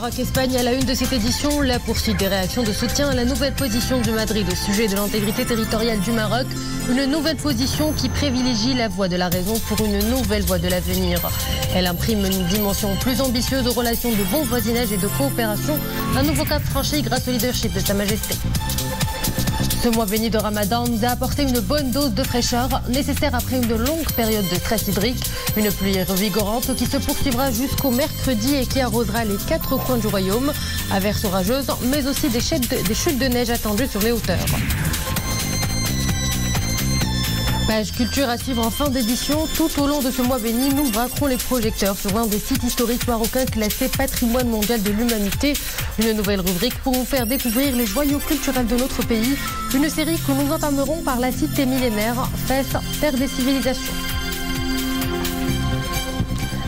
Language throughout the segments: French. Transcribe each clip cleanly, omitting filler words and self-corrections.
Maroc-Espagne à la une de cette édition, la poursuite des réactions de soutien à la nouvelle position du Madrid au sujet de l'intégrité territoriale du Maroc. Une nouvelle position qui privilégie la voie de la raison pour une nouvelle voie de l'avenir. Elle imprime une dimension plus ambitieuse aux relations de bon voisinage et de coopération. Un nouveau cap franchi grâce au leadership de Sa Majesté. Ce mois béni de Ramadan nous a apporté une bonne dose de fraîcheur nécessaire après une longue période de stress hydrique. Une pluie revigorante qui se poursuivra jusqu'au mercredi et qui arrosera les 4 coins du royaume. Averses orageuses, mais aussi des chutes de neige attendues sur les hauteurs. Page culture à suivre en fin d'édition. Tout au long de ce mois béni, nous braquerons les projecteurs sur un des sites historiques marocains classés patrimoine mondial de l'humanité. Une nouvelle rubrique pour vous faire découvrir les joyaux culturels de notre pays. Une série que nous entamerons par la cité millénaire, Fès, terre des civilisations.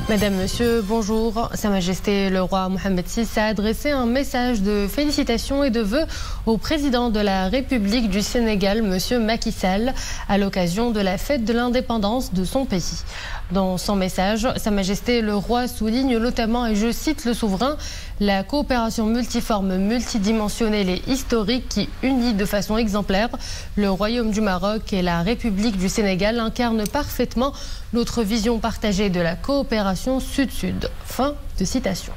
Mesdames, Messieurs, bonjour. Sa Majesté le roi Mohamed VI a adressé un message de félicitations et de vœux au président de la République du Sénégal, Monsieur Macky Sall, à l'occasion de la fête de l'indépendance de son pays. Dans son message, Sa Majesté le roi souligne notamment, et je cite le souverain, la coopération multiforme, multidimensionnelle et historique qui unit de façon exemplaire le Royaume du Maroc et la République du Sénégal incarne parfaitement notre vision partagée de la coopération sud-sud. Fin de citation.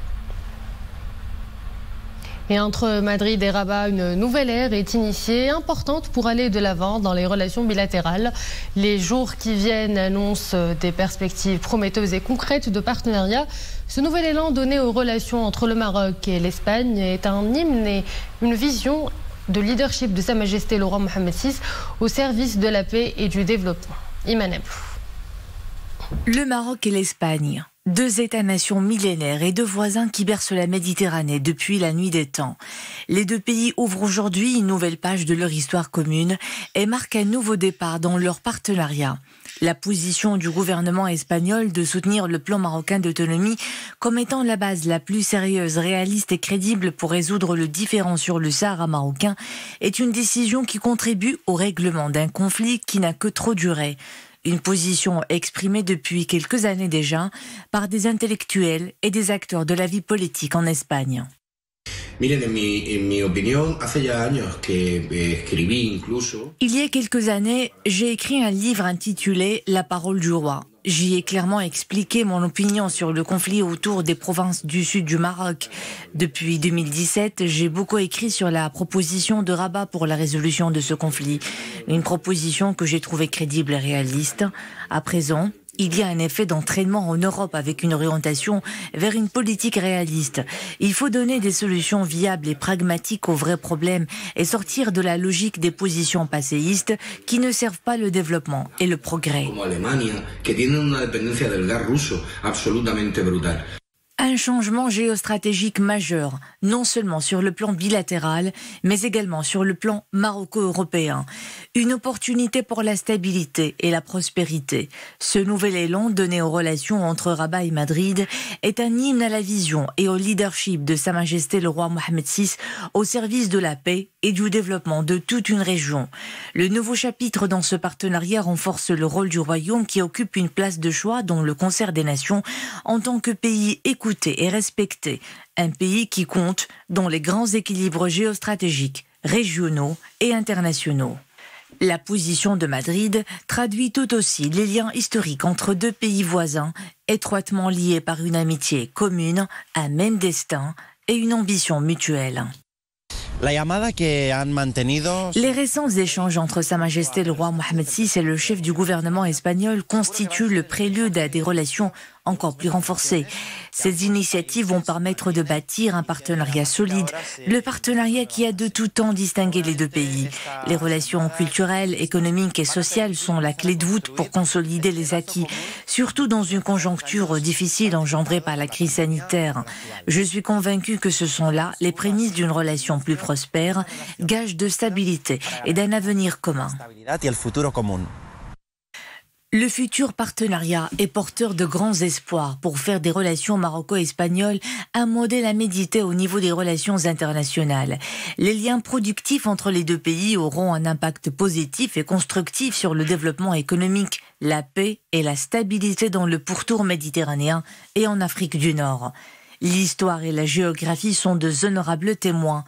Et entre Madrid et Rabat, une nouvelle ère est initiée, importante pour aller de l'avant dans les relations bilatérales. Les jours qui viennent annoncent des perspectives prometteuses et concrètes de partenariat. Ce nouvel élan donné aux relations entre le Maroc et l'Espagne est un hymne et une vision de leadership de Sa Majesté le roi Mohamed VI au service de la paix et du développement. Iman Abou. Le Maroc et l'Espagne, 2 États-nations millénaires et 2 voisins qui bercent la Méditerranée depuis la nuit des temps. Les 2 pays ouvrent aujourd'hui une nouvelle page de leur histoire commune et marquent un nouveau départ dans leur partenariat. La position du gouvernement espagnol de soutenir le plan marocain d'autonomie comme étant la base la plus sérieuse, réaliste et crédible pour résoudre le différend sur le Sahara marocain est une décision qui contribue au règlement d'un conflit qui n'a que trop duré. Une position exprimée depuis quelques années déjà par des intellectuels et des acteurs de la vie politique en Espagne. Il y a quelques années, j'ai écrit un livre intitulé « La parole du roi ». J'y ai clairement expliqué mon opinion sur le conflit autour des provinces du sud du Maroc. Depuis 2017, j'ai beaucoup écrit sur la proposition de Rabat pour la résolution de ce conflit. Une proposition que j'ai trouvée crédible et réaliste. À présent, il y a un effet d'entraînement en Europe avec une orientation vers une politique réaliste. Il faut donner des solutions viables et pragmatiques aux vrais problèmes et sortir de la logique des positions passéistes qui ne servent pas le développement et le progrès. Un changement géostratégique majeur, non seulement sur le plan bilatéral, mais également sur le plan maroco-européen. Une opportunité pour la stabilité et la prospérité. Ce nouvel élan donné aux relations entre Rabat et Madrid est un hymne à la vision et au leadership de Sa Majesté le roi Mohamed VI au service de la paix et du développement de toute une région. Le nouveau chapitre dans ce partenariat renforce le rôle du royaume qui occupe une place de choix dans le concert des nations en tant que pays écouté et respecté, un pays qui compte dans les grands équilibres géostratégiques, régionaux et internationaux. La position de Madrid traduit tout aussi les liens historiques entre 2 pays voisins, étroitement liés par une amitié commune, un même destin et une ambition mutuelle. Les récents échanges entre Sa Majesté le roi Mohamed VI et le chef du gouvernement espagnol constituent le prélude à des relations encore plus renforcées. Ces initiatives vont permettre de bâtir un partenariat solide, le partenariat qui a de tout temps distingué les 2 pays. Les relations culturelles, économiques et sociales sont la clé de voûte pour consolider les acquis, surtout dans une conjoncture difficile engendrée par la crise sanitaire. Je suis convaincu que ce sont là les prémices d'une relation plus prospère, gage de stabilité et d'un avenir commun. Le futur partenariat est porteur de grands espoirs pour faire des relations maroco-espagnoles un modèle à méditer au niveau des relations internationales. Les liens productifs entre les 2 pays auront un impact positif et constructif sur le développement économique, la paix et la stabilité dans le pourtour méditerranéen et en Afrique du Nord. L'histoire et la géographie sont de honorables témoins.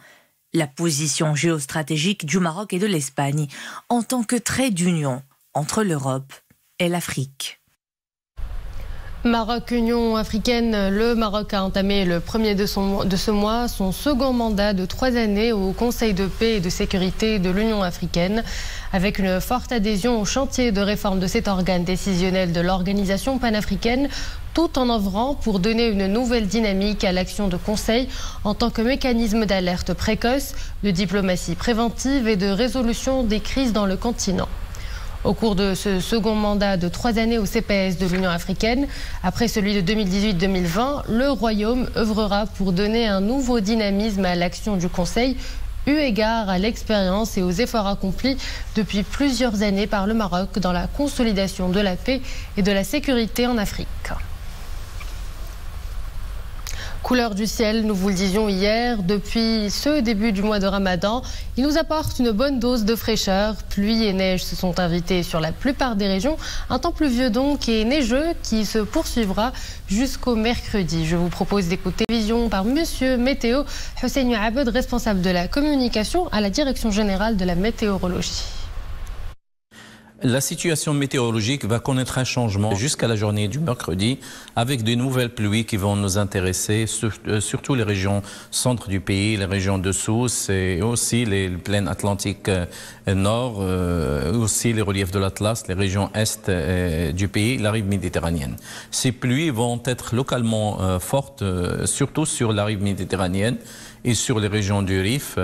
La position géostratégique du Maroc et de l'Espagne en tant que trait d'union entre l'Europe et l'Afrique. Maroc-Union africaine, le Maroc a entamé le 1er de ce mois son second mandat de 3 années au Conseil de paix et de sécurité de l'Union africaine, avec une forte adhésion au chantier de réforme de cet organe décisionnel de l'organisation panafricaine, tout en œuvrant pour donner une nouvelle dynamique à l'action de conseil en tant que mécanisme d'alerte précoce, de diplomatie préventive et de résolution des crises dans le continent. Au cours de ce second mandat de 3 années au CPS de l'Union africaine, après celui de 2018-2020, le Royaume œuvrera pour donner un nouveau dynamisme à l'action du Conseil, eu égard à l'expérience et aux efforts accomplis depuis plusieurs années par le Maroc dans la consolidation de la paix et de la sécurité en Afrique. Couleur du ciel, nous vous le disions hier, depuis ce début du mois de Ramadan, il nous apporte une bonne dose de fraîcheur. Pluie et neige se sont invités sur la plupart des régions. Un temps pluvieux donc et neigeux qui se poursuivra jusqu'au mercredi. Je vous propose d'écouter vision par Monsieur Météo, Hussein Abed, responsable de la communication à la Direction générale de la météorologie. La situation météorologique va connaître un changement jusqu'à la journée du mercredi avec de nouvelles pluies qui vont nous intéresser, surtout les régions centre du pays, les régions de Sousse et aussi les plaines atlantiques nord, aussi les reliefs de l'Atlas, les régions est du pays, la rive méditerranéenne. Ces pluies vont être localement fortes, surtout sur la rive méditerranéenne et sur les régions du Rif,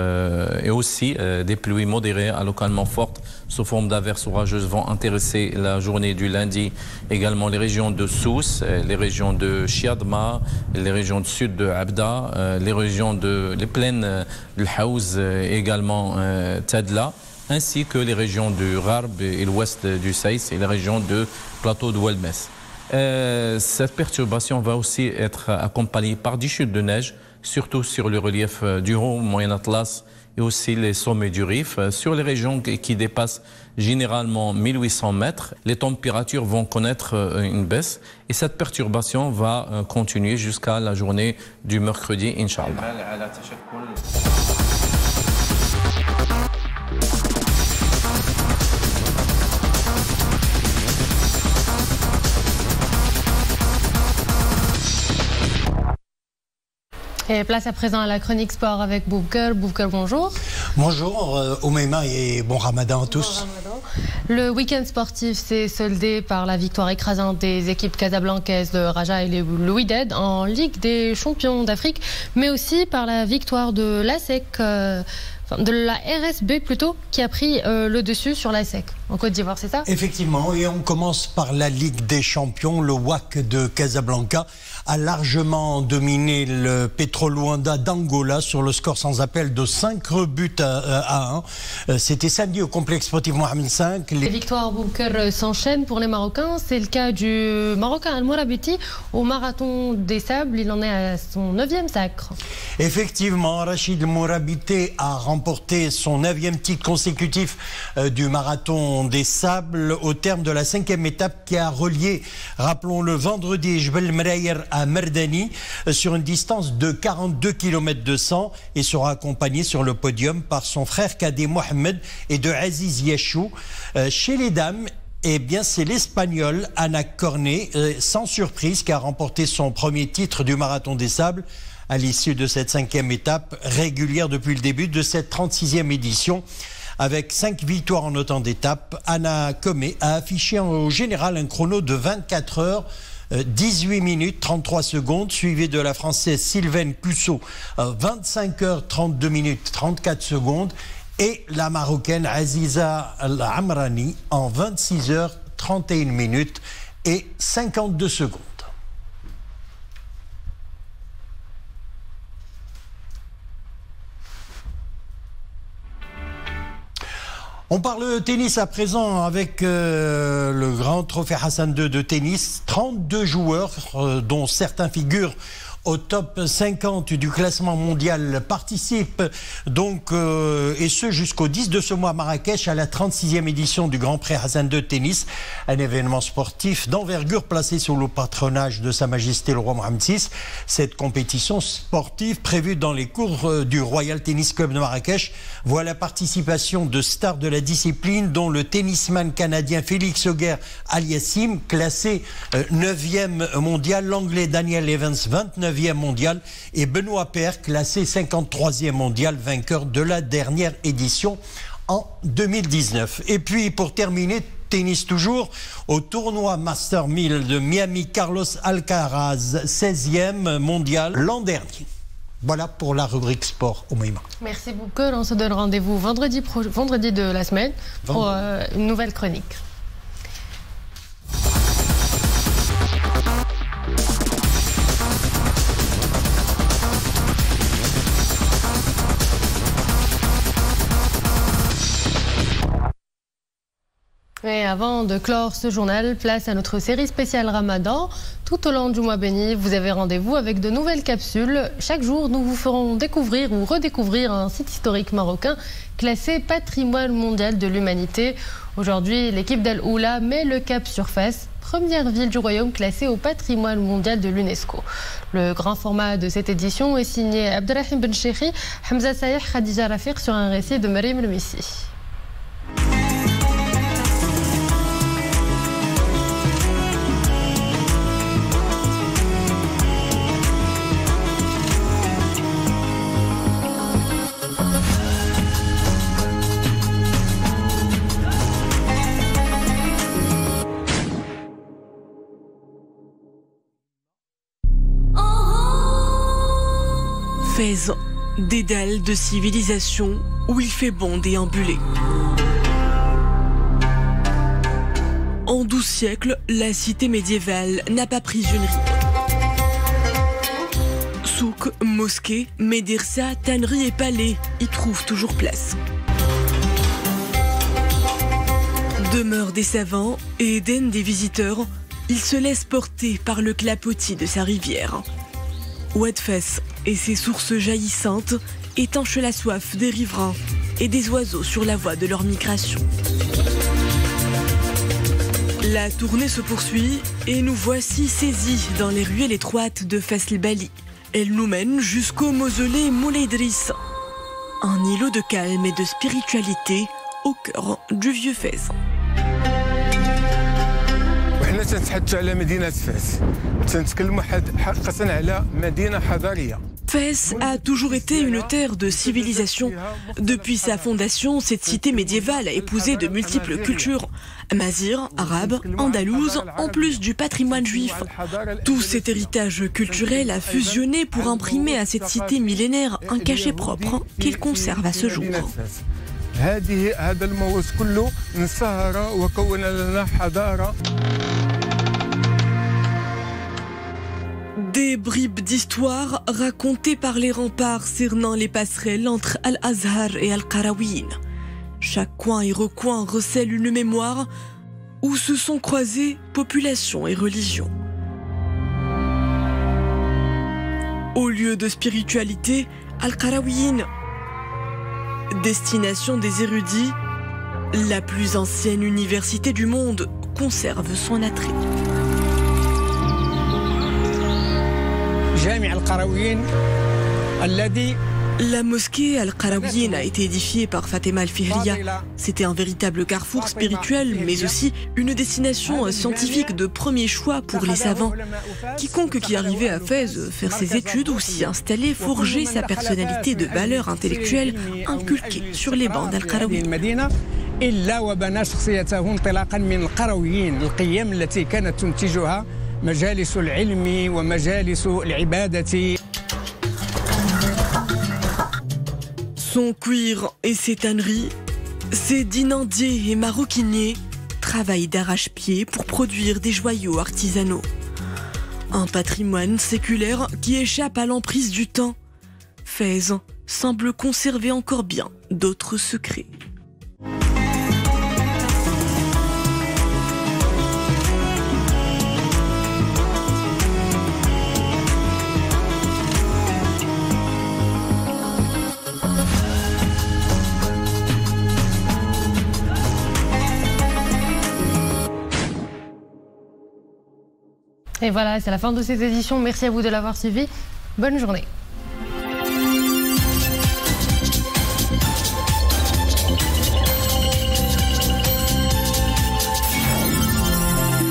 et aussi des pluies modérées à localement fortes sous forme d'averses orageuses vont intéresser la journée du lundi également les régions de Sousse, les régions de Chiadma, les régions du sud de Abda, les plaines de Haouz également Tadla, ainsi que les régions du Gharb et l'ouest du Saïs et les régions de plateau de Ouelmès. Cette perturbation va aussi être accompagnée par des chutes de neige, surtout sur le relief du Haut Moyen Atlas et aussi les sommets du Rif. Sur les régions qui dépassent généralement 1800 mètres, les températures vont connaître une baisse et cette perturbation va continuer jusqu'à la journée du mercredi, Inch'Allah. Et place à présent à la chronique sport avec Boubker. Boubker, bonjour. Bonjour Oumaima et bon Ramadan à tous. Le week-end sportif s'est soldé par la victoire écrasante des équipes casablancaises de Raja et le Wydad en Ligue des champions d'Afrique, mais aussi par la victoire de l'ASEC, de la RSB plutôt, qui a pris le dessus sur l'ASEC en Côte d'Ivoire, c'est ça? Effectivement, et on commence par la Ligue des champions. Le WAC de Casablanca a largement dominé le Petro Luanda d'Angola sur le score sans appel de 5 buts à 1. C'était samedi au complexe sportif Mohamed V. Les victoires Boubker s'enchaînent pour les Marocains. C'est le cas du Marocain Al-Mourabiti au Marathon des Sables. Il en est à son 9e sacre. Effectivement, Rachid Mourabiti a remporté son 9e titre consécutif du Marathon des Sables au terme de la 5e étape qui a relié, rappelons-le, vendredi Jbel Mrayer à Merdani sur une distance de 42 km 200 et sera accompagné sur le podium par son frère cadet Mohamed et de Aziz Yachou. Chez les dames, eh bien, c'est l'Espagnole Ana Cornet, sans surprise, qui a remporté son premier titre du Marathon des Sables à l'issue de cette 5e étape régulière depuis le début de cette 36e édition. Avec 5 victoires en autant d'étapes, Ana Cornet a affiché au général un chrono de 24 heures, 18 minutes 33 secondes, suivi de la Française Sylvaine Cusseau, 25 heures 32 minutes 34 secondes, et la Marocaine Aziza Al-Amrani en 26 heures 31 minutes et 52 secondes. On parle tennis à présent avec le grand trophée Hassan II de tennis. 32 joueurs, dont certains figurent au top 50 du classement mondial participe donc, et ce jusqu'au 10 de ce mois à Marrakech, à la 36e édition du Grand Prix Hassan II de tennis, un événement sportif d'envergure placé sous le patronage de Sa Majesté le Roi Mohammed VI. Cette compétition sportive prévue dans les cours du Royal Tennis Club de Marrakech voit la participation de stars de la discipline, dont le tennisman canadien Félix Auger-Aliassime, classé 9e mondial, l'anglais Daniel Evans, 29e mondial, et Benoît Paire, classé 53e mondial, vainqueur de la dernière édition en 2019. Et puis pour terminer, tennis toujours, au tournoi Master 1000 de Miami, Carlos Alcaraz, 16e mondial l'an dernier. Voilà pour la rubrique sport au Moïma. Merci beaucoup. On se donne rendez-vous vendredi de la semaine pour une nouvelle chronique. Mais avant de clore ce journal, place à notre série spéciale Ramadan. Tout au long du mois béni, vous avez rendez-vous avec de nouvelles capsules. Chaque jour, nous vous ferons découvrir ou redécouvrir un site historique marocain classé patrimoine mondial de l'humanité. Aujourd'hui, l'équipe d'Al Oula met le cap sur Fès, première ville du royaume classée au patrimoine mondial de l'UNESCO. Le grand format de cette édition est signé Abdelrahim Ben Cheikhi, Hamza Sayeh, Khadija Rafiq sur un récit de Maryam El Missi. Fès, dédale de civilisation où il fait bon déambuler. En 12 siècles, la cité médiévale n'a pas pris une ride. Souk, mosquée, médersa, tannerie et palais y trouvent toujours place. Demeure des savants et Éden des visiteurs, il se laisse porter par le clapotis de sa rivière. Oued Fès et ses sources jaillissantes étanchent la soif des riverains et des oiseaux sur la voie de leur migration. La tournée se poursuit et nous voici saisis dans les ruelles étroites de Fès el Bali. Elle nous mène jusqu'au mausolée Moulay Idriss, un îlot de calme et de spiritualité au cœur du vieux Fès. Fès a toujours été une terre de civilisation. Depuis sa fondation, cette cité médiévale a épousé de multiples cultures. Mazir, arabe, andalouse, en plus du patrimoine juif. Tout cet héritage culturel a fusionné pour imprimer à cette cité millénaire un cachet propre qu'il conserve à ce jour. Des bribes d'histoire racontées par les remparts cernant les passerelles entre Al-Azhar et Al-Qarawiyyin. Chaque coin et recoin recèle une mémoire où se sont croisées population et religion. Au lieu de spiritualité, Al-Qarawiyyin, destination des érudits, la plus ancienne université du monde, conserve son attrait. La mosquée Al-Qarawiyyin a été édifiée par Fatima Al-Fihriya. C'était un véritable carrefour spirituel, mais aussi une destination scientifique de premier choix pour les savants. Quiconque qui arrivait à Fès faire ses études ou s'y installer forgeait sa personnalité de valeurs intellectuelles inculquées sur les bancs d'Al-Qarawiyyin. مجالس العلم ومجالس العبادة. Son cuir et ses tanneries, ses dinandiers et maroquiniers travaillent d'arrache-pied pour produire des joyaux artisanaux. Un patrimoine séculaire qui échappe à l'emprise du temps. Fès semble conserver encore bien d'autres secrets. Et voilà, c'est la fin de cette édition. Merci à vous de l'avoir suivi. Bonne journée.